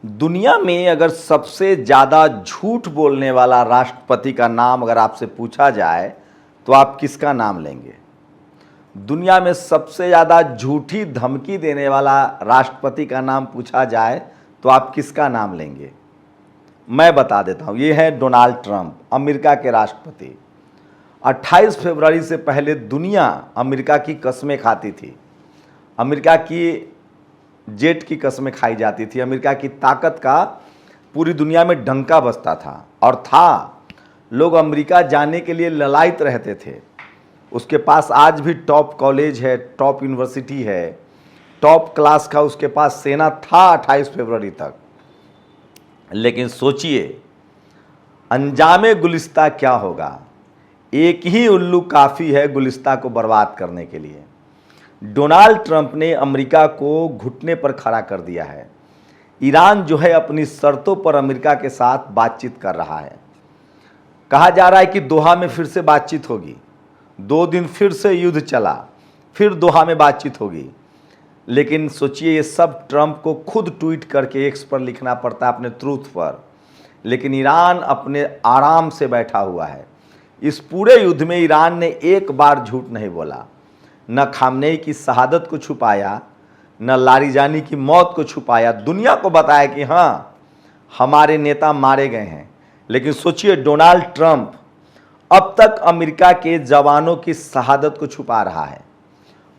दुनिया में अगर सबसे ज़्यादा झूठ बोलने वाला राष्ट्रपति का नाम अगर आपसे पूछा जाए तो आप किसका नाम लेंगे? दुनिया में सबसे ज़्यादा झूठी धमकी देने वाला राष्ट्रपति का नाम पूछा जाए तो आप किसका नाम लेंगे? मैं बता देता हूँ, ये है डोनाल्ड ट्रंप, अमेरिका के राष्ट्रपति। 28 फरवरी से पहले दुनिया अमेरिका की कस्में खाती थी, अमेरिका की जेट की कस्में खाई जाती थी, अमेरिका की ताकत का पूरी दुनिया में डंका बजता था और लोग अमेरिका जाने के लिए ललायत रहते थे। उसके पास आज भी टॉप कॉलेज है, टॉप यूनिवर्सिटी है, टॉप क्लास का उसके पास सेना था 28 फरवरी तक। लेकिन सोचिए अंजामे गुलिस्ता क्या होगा। एक ही उल्लू काफ़ी है गुलिस्ता को बर्बाद करने के लिए। डोनाल्ड ट्रंप ने अमेरिका को घुटने पर खड़ा कर दिया है। ईरान जो है अपनी शर्तों पर अमेरिका के साथ बातचीत कर रहा है। कहा जा रहा है कि दोहा में फिर से बातचीत होगी। 2 दिन फिर से युद्ध चला, फिर दोहा में बातचीत होगी। लेकिन सोचिए ये सब ट्रंप को खुद ट्वीट करके एक्स पर लिखना पड़ता है, अपने ट्रूथ पर। लेकिन ईरान अपने आराम से बैठा हुआ है। इस पूरे युद्ध में ईरान ने एक बार झूठ नहीं बोला। न खामनेई की शहादत को छुपाया, न लारिजानी की मौत को छुपाया। दुनिया को बताया कि हाँ हमारे नेता मारे गए हैं। लेकिन सोचिए डोनाल्ड ट्रंप अब तक अमेरिका के जवानों की शहादत को छुपा रहा है।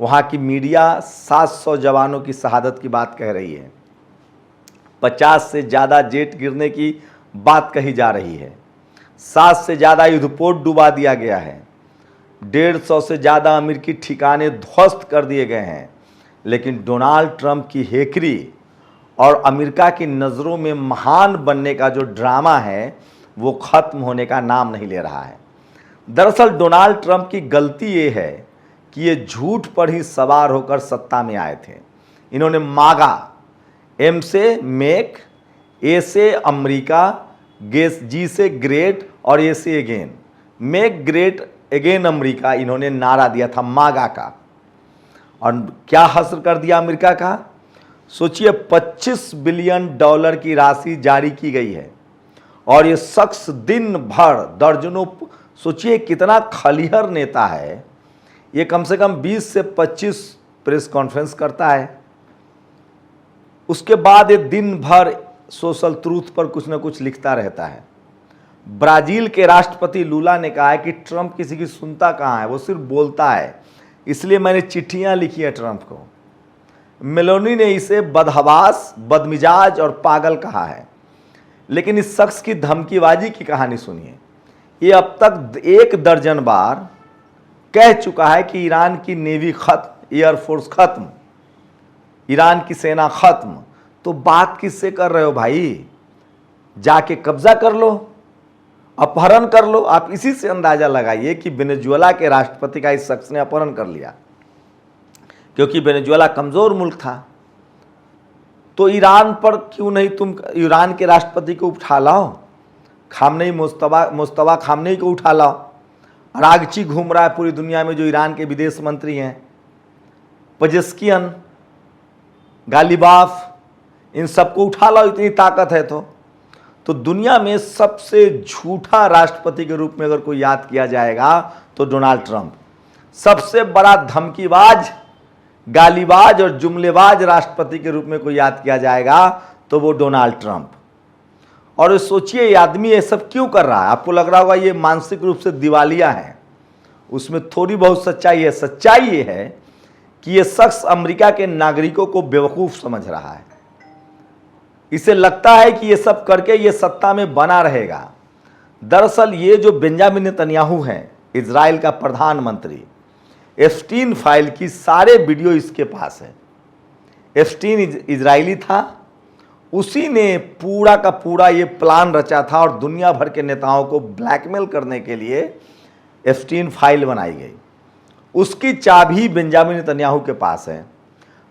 वहाँ की मीडिया 700 जवानों की शहादत की बात कह रही है। 50 से ज़्यादा जेट गिरने की बात कही जा रही है। 7 से ज़्यादा युद्धपोत डुबा दिया गया है। 150 से ज़्यादा अमेरिकी ठिकाने ध्वस्त कर दिए गए हैं। लेकिन डोनाल्ड ट्रंप की हेकरी और अमेरिका की नज़रों में महान बनने का जो ड्रामा है वो ख़त्म होने का नाम नहीं ले रहा है। दरअसल डोनाल्ड ट्रंप की गलती ये है कि ये झूठ पर ही सवार होकर सत्ता में आए थे। इन्होंने मागा, एम से मेक, ए से अमेरिका, जी से ग्रेट और ए से again, make great again America, इन्होंने नारा दिया था मागा का। और क्या हासिल कर दिया अमेरिका का? सोचिए 25 बिलियन डॉलर की राशि जारी की गई है और ये शख्स दिन भर दर्जनों, सोचिए कितना खलीहर नेता है ये, कम से कम 20 से 25 प्रेस कॉन्फ्रेंस करता है। उसके बाद ये दिन भर सोशल ट्रूथ पर कुछ ना कुछ लिखता रहता है। ब्राज़ील के राष्ट्रपति लूला ने कहा है कि ट्रंप किसी की सुनता कहाँ है, वो सिर्फ बोलता है, इसलिए मैंने चिट्ठियाँ लिखी हैं ट्रंप को। मेलोनी ने इसे बदहवास, बदमिजाज और पागल कहा है। लेकिन इस शख्स की धमकीबाजी की कहानी सुनिए। ये अब तक 1 दर्जन बार कह चुका है कि ईरान की नेवी खत्म, एयरफोर्स खत्म, ईरान की सेना खत्म। तो बात किससे कर रहे हो भाई? जाके कब्जा कर लो, अपहरण कर लो। आप इसी से अंदाजा लगाइए कि वेनेजुएला के राष्ट्रपति का इस शख्स ने अपहरण कर लिया, क्योंकि वेनेजुएला कमजोर मुल्क था। तो ईरान पर क्यों नहीं तुम ईरान के राष्ट्रपति को उठा लाओ, खामनेई, मुस्तफा खामनेई को उठा लाओ। रागची घूम रहा है पूरी दुनिया में जो ईरान के विदेश मंत्री हैं, पजेस्कियन, गालिबाफ, इन सबको उठा लाओ, इतनी ताकत है तो दुनिया में सबसे झूठा राष्ट्रपति के रूप में अगर कोई याद किया जाएगा तो डोनाल्ड ट्रंप। सबसे बड़ा धमकीबाज, गालीबाज और जुमलेबाज राष्ट्रपति के रूप में कोई याद किया जाएगा तो वो डोनाल्ड ट्रंप। और ये सोचिए ये आदमी ये सब क्यों कर रहा है? आपको लग रहा होगा ये मानसिक रूप से दिवालिया है, उसमें थोड़ी बहुत सच्चाई है। सच्चाई ये है कि ये शख्स अमेरिका के नागरिकों को बेवकूफ़ समझ रहा है। इसे लगता है कि ये सब करके ये सत्ता में बना रहेगा। दरअसल ये जो बेंजामिन नेतन्याहू हैं, इजराइल का प्रधानमंत्री, एप्स्टीन फाइल की सारे वीडियो इसके पास है। एप्स्टीन इजरायली था, उसी ने पूरा का पूरा ये प्लान रचा था और दुनिया भर के नेताओं को ब्लैकमेल करने के लिए एप्स्टीन फाइल बनाई गई। उसकी चाबी बेंजामिन नेतन्याहू के पास है।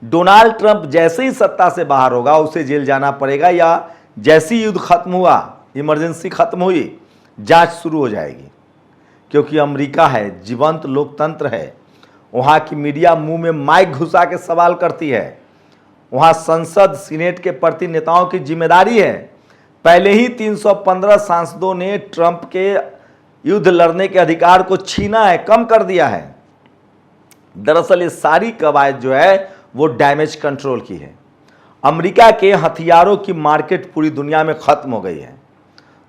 डोनाल्ड ट्रंप जैसे ही सत्ता से बाहर होगा उसे जेल जाना पड़ेगा, या जैसे ही युद्ध खत्म हुआ, इमरजेंसी खत्म हुई, जांच शुरू हो जाएगी। क्योंकि अमेरिका है, जीवंत लोकतंत्र है, वहाँ की मीडिया मुंह में माइक घुसा के सवाल करती है, वहां संसद सीनेट के प्रति नेताओं की जिम्मेदारी है। पहले ही 315 सांसदों ने ट्रंप के युद्ध लड़ने के अधिकार को छीना है, कम कर दिया है। दरअसल ये सारी कवायद जो है वो डैमेज कंट्रोल की है। अमेरिका के हथियारों की मार्केट पूरी दुनिया में खत्म हो गई है।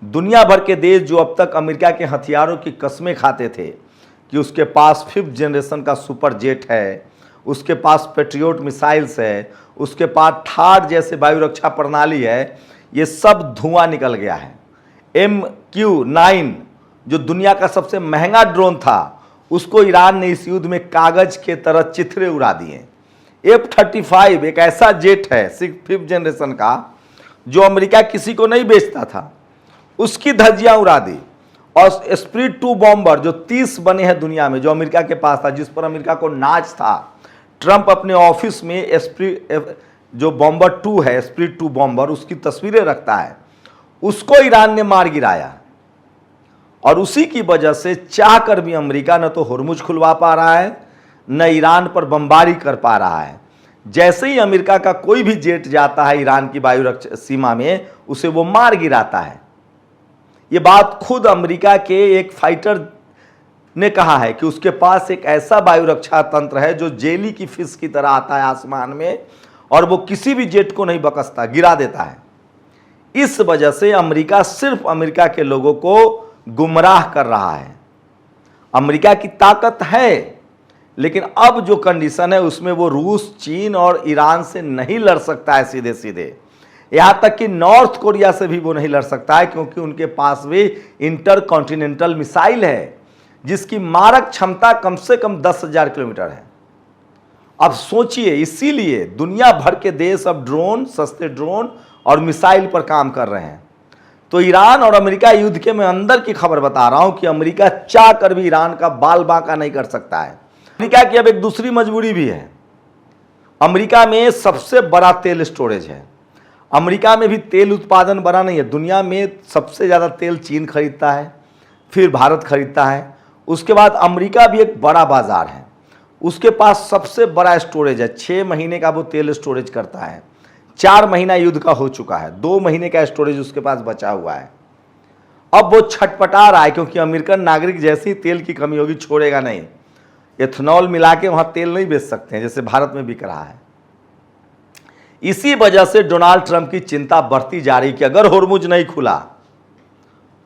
दुनिया भर के देश जो अब तक अमेरिका के हथियारों की कस्में खाते थे कि उसके पास 5th जनरेशन का सुपर जेट है, उसके पास पेट्रियोट मिसाइल्स है, उसके पास ठार जैसे वायु रक्षा प्रणाली है, ये सब धुआं निकल गया है। MQ-9 जो दुनिया का सबसे महंगा ड्रोन था, उसको ईरान ने इस युद्ध में कागज के तरह चिथड़े उड़ा दिए। F-35 एक ऐसा जेट है 5th जनरेशन का जो अमेरिका किसी को नहीं बेचता था, उसकी धज्जियां उड़ा दी। और स्प्रिट 2 बॉम्बर जो 30 बने हैं दुनिया में, जो अमेरिका के पास था, जिस पर अमेरिका को नाज था। ट्रंप अपने ऑफिस में जो बॉम्बर 2 है, स्प्रिट 2 बॉम्बर, उसकी तस्वीरें रखता है। उसको ईरान ने मार गिराया और उसी की वजह से चाह कर भी अमेरिका न तो हुर्मुज खुलवा पा रहा है, न ईरान पर बमबारी कर पा रहा है। जैसे ही अमेरिका का कोई भी जेट जाता है ईरान की वायु रक्षा सीमा में, उसे वो मार गिराता है। ये बात खुद अमेरिका के एक फाइटर ने कहा है कि उसके पास एक ऐसा वायु रक्षा तंत्र है जो जेली की फिश की तरह आता है आसमान में और वो किसी भी जेट को नहीं बकसता, गिरा देता है। इस वजह से अमेरिका सिर्फ अमेरिका के लोगों को गुमराह कर रहा है। अमेरिका की ताकत है, लेकिन अब जो कंडीशन है उसमें वो रूस, चीन और ईरान से नहीं लड़ सकता है सीधे सीधे। यहां तक कि नॉर्थ कोरिया से भी वो नहीं लड़ सकता है, क्योंकि उनके पास भी इंटरकॉन्टिनेंटल मिसाइल है जिसकी मारक क्षमता कम से कम 10,000 किलोमीटर है। अब सोचिए, इसीलिए दुनिया भर के देश अब ड्रोन, सस्ते ड्रोन और मिसाइल पर काम कर रहे हैं। तो ईरान और अमेरिका युद्ध के मैं अंदर की खबर बता रहा हूं कि अमेरिका चाह कर भी ईरान का बाल बांका नहीं कर सकता है। अमेरिका की अब एक दूसरी मजबूरी भी है। अमेरिका में सबसे बड़ा तेल स्टोरेज है। अमेरिका में भी तेल उत्पादन बड़ा नहीं है। दुनिया में सबसे ज़्यादा तेल चीन खरीदता है, फिर भारत खरीदता है, उसके बाद अमेरिका भी एक बड़ा बाजार है। उसके पास सबसे बड़ा स्टोरेज है। 6 महीने का वो तेल स्टोरेज करता है। 4 महीना युद्ध का हो चुका है, 2 महीने का स्टोरेज उसके पास बचा हुआ है। अब वो छटपटा रहा है, क्योंकि अमेरिकन नागरिक जैसे ही तेल की कमी होगी छोड़ेगा नहीं। एथेनॉल मिला के वहाँ तेल नहीं बेच सकते हैं जैसे भारत में बिक रहा है। इसी वजह से डोनाल्ड ट्रंप की चिंता बढ़ती जा रही कि अगर होर्मुज नहीं खुला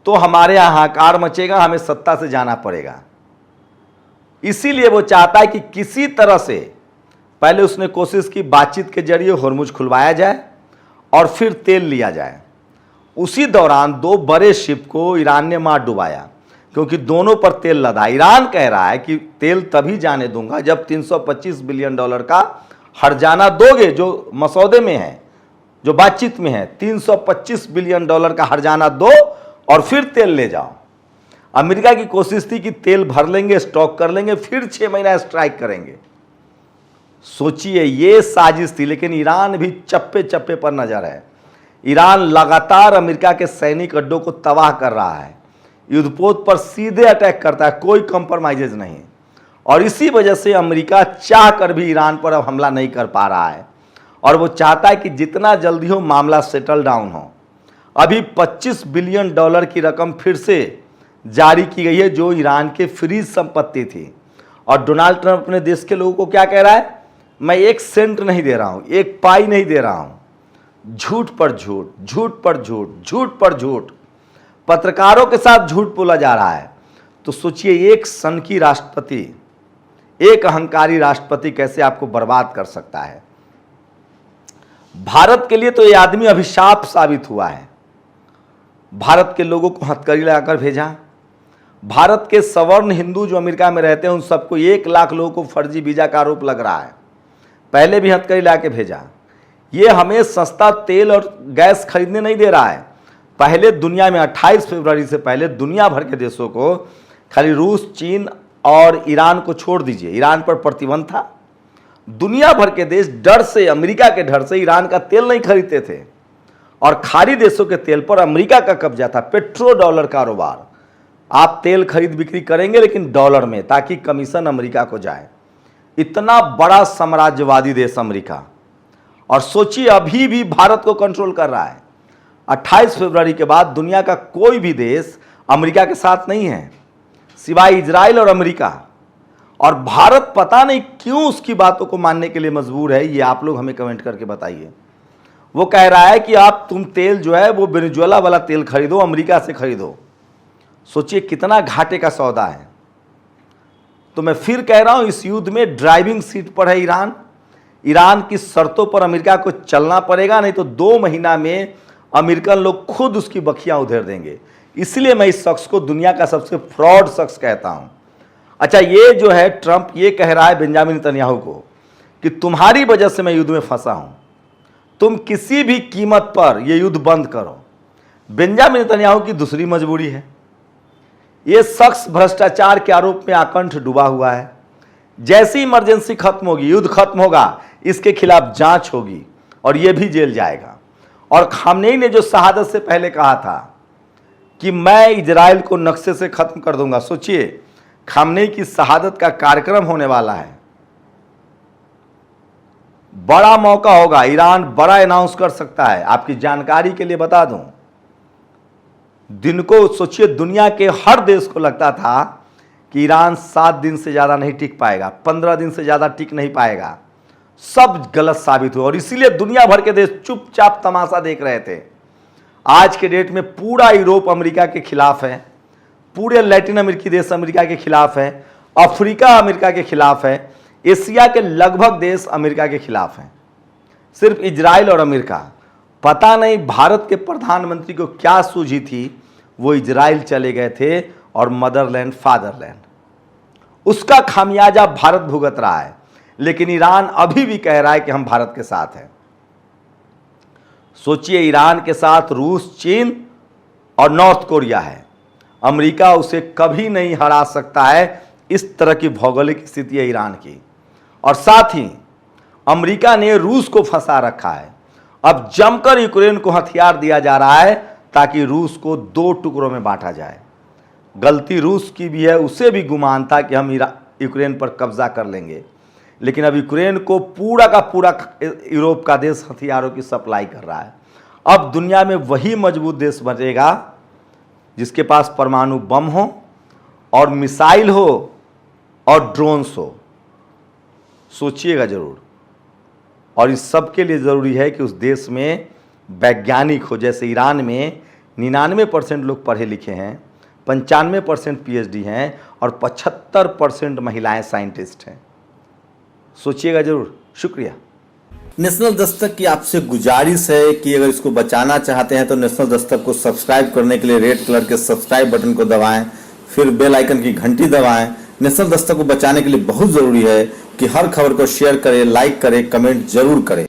तो हमारे यहाँ हाहाकार मचेगा, हमें सत्ता से जाना पड़ेगा। इसीलिए वो चाहता है कि किसी तरह से पहले उसने कोशिश की बातचीत के जरिए होर्मुज खुलवाया जाए और फिर तेल लिया जाए। उसी दौरान 2 बड़े शिप को ईरान ने मार डुबाया, क्योंकि दोनों पर तेल लदा। ईरान कह रहा है कि तेल तभी जाने दूंगा जब $325 बिलियन का हर्जाना दोगे, जो मसौदे में है, जो बातचीत में है। $325 बिलियन का हर्जाना दो और फिर तेल ले जाओ। अमेरिका की कोशिश थी कि तेल भर लेंगे, स्टॉक कर लेंगे, फिर 6 महीना स्ट्राइक करेंगे। सोचिए, ये साजिश थी। लेकिन ईरान भी चप्पे चप्पे पर नजर है। ईरान लगातार अमेरिका के सैनिक अड्डों को तबाह कर रहा है, युद्धपोत पर सीधे अटैक करता है, कोई कंप्रोमाइजेज नहीं। और इसी वजह से अमेरिका चाह कर भी ईरान पर अब हमला नहीं कर पा रहा है, और वो चाहता है कि जितना जल्दी हो मामला सेटल डाउन हो। अभी $25 बिलियन की रकम फिर से जारी की गई है, जो ईरान के फ्रीज संपत्ति थी। और डोनाल्ड ट्रंप अपने देश के लोगों को क्या कह रहा है? मैं 1 सेंट नहीं दे रहा हूं, 1 पाई नहीं दे रहा हूं। झूठ पर झूठ, झूठ पर झूठ, झूठ पर झूठ, पत्रकारों के साथ झूठ बोला जा रहा है। तो सोचिए, एक सनकी राष्ट्रपति, एक अहंकारी राष्ट्रपति कैसे आपको बर्बाद कर सकता है। भारत के लिए तो ये आदमी अभिशाप साबित हुआ है। भारत के लोगों को हथकड़ी लगाकर भेजा। भारत के सवर्ण हिंदू जो अमेरिका में रहते हैं उन सबको 1 लाख लोगों को फर्जी वीजा का आरोप लग रहा है। पहले भी हथकड़ी ला के भेजा। ये हमें सस्ता तेल और गैस खरीदने नहीं दे रहा है। पहले दुनिया में 28 फरवरी से पहले दुनिया भर के देशों को, खाली रूस, चीन और ईरान को छोड़ दीजिए, ईरान पर प्रतिबंध था। दुनिया भर के देश डर से, अमेरिका के डर से ईरान का तेल नहीं खरीदते थे। और खाड़ी देशों के तेल पर अमेरिका का कब्जा था। पेट्रो डॉलर कारोबार, आप तेल खरीद बिक्री करेंगे लेकिन डॉलर में, ताकि कमीशन अमेरिका को जाए। इतना बड़ा साम्राज्यवादी देश अमेरिका, और सोचिए अभी भी भारत को कंट्रोल कर रहा है। 28 फरवरी के बाद दुनिया का कोई भी देश अमेरिका के साथ नहीं है सिवाय इजराइल और अमेरिका। और भारत पता नहीं क्यों उसकी बातों को मानने के लिए मजबूर है, ये आप लोग हमें कमेंट करके बताइए। वो कह रहा है कि आप तुम तेल जो है वो वेनेजुएला वाला तेल खरीदो, अमेरिका से खरीदो। सोचिए कितना घाटे का सौदा है। तो मैं फिर कह रहा हूं इस युद्ध में ड्राइविंग सीट पर है ईरान। ईरान की शर्तों पर अमेरिका को चलना पड़ेगा, नहीं तो 2 महीना में अमेरिकन लोग खुद उसकी बखियां उधेड़ देंगे। इसलिए मैं इस शख्स को दुनिया का सबसे फ्रॉड शख्स कहता हूं। अच्छा, ये जो है ट्रंप ये कह रहा है बेंजामिन नेतन्याहू को कि तुम्हारी वजह से मैं युद्ध में फंसा हूं, तुम किसी भी कीमत पर यह युद्ध बंद करो। बेंजामिन नेतन्याहू की दूसरी मजबूरी है, यह शख्स भ्रष्टाचार के आरोप में आकंठ डूबा हुआ है। जैसी इमरजेंसी खत्म होगी, युद्ध खत्म होगा, इसके खिलाफ जांच होगी और यह भी जेल जाएगा। और खामनेई ने जो शहादत से पहले कहा था कि मैं इजराइल को नक्शे से खत्म कर दूंगा, सोचिए खामनेई की शहादत का कार्यक्रम होने वाला है। बड़ा मौका होगा, ईरान बड़ा अनाउंस कर सकता है। आपकी जानकारी के लिए बता दूं, दिन को सोचिए दुनिया के हर देश को लगता था कि ईरान 7 दिन से ज़्यादा नहीं टिक पाएगा, 15 दिन से ज़्यादा टिक नहीं पाएगा। सब गलत साबित हुआ और इसीलिए दुनिया भर के देश चुपचाप तमाशा देख रहे थे। आज के डेट में पूरा यूरोप अमेरिका के खिलाफ है, पूरे लैटिन अमेरिकी देश अमेरिका के खिलाफ है, अफ्रीका अमेरिका के खिलाफ है, एशिया के लगभग देश अमेरिका के खिलाफ हैं। सिर्फ इजराइल और अमेरिका, पता नहीं भारत के प्रधानमंत्री को क्या सूझी थी, वो इजराइल चले गए थे और मदरलैंड फादरलैंड, उसका खामियाजा भारत भुगत रहा है। लेकिन ईरान अभी भी कह रहा है कि हम भारत के साथ हैं। सोचिए ईरान के साथ रूस, चीन और नॉर्थ कोरिया है। अमेरिका उसे कभी नहीं हरा सकता है, इस तरह की भौगोलिक स्थिति है ईरान की। और साथ ही अमेरिका ने रूस को फंसा रखा है। अब जमकर यूक्रेन को हथियार दिया जा रहा है ताकि रूस को 2 टुकड़ों में बांटा जाए। गलती रूस की भी है, उसे भी गुमान था कि हम यूक्रेन पर कब्जा कर लेंगे, लेकिन अब यूक्रेन को पूरा का पूरा यूरोप का देश हथियारों की सप्लाई कर रहा है। अब दुनिया में वही मजबूत देश बनेगा जिसके पास परमाणु बम हो और मिसाइल हो और ड्रोन्स हो। सोचिएगा जरूर। और इस सब के लिए ज़रूरी है कि उस देश में वैज्ञानिक हो। जैसे ईरान में 99% लोग पढ़े लिखे हैं, 95% PhD हैं और 75% महिलाएं साइंटिस्ट हैं। सोचिएगा जरूर। शुक्रिया। नेशनल दस्तक की आपसे गुजारिश है कि अगर इसको बचाना चाहते हैं तो नेशनल दस्तक को सब्सक्राइब करने के लिए रेड कलर के सब्सक्राइब बटन को दबाएं, फिर बेल आइकन की घंटी दबाएं। नेशनल दस्तक को बचाने के लिए बहुत जरूरी है कि हर खबर को शेयर करें, लाइक करें, कमेंट जरूर करें।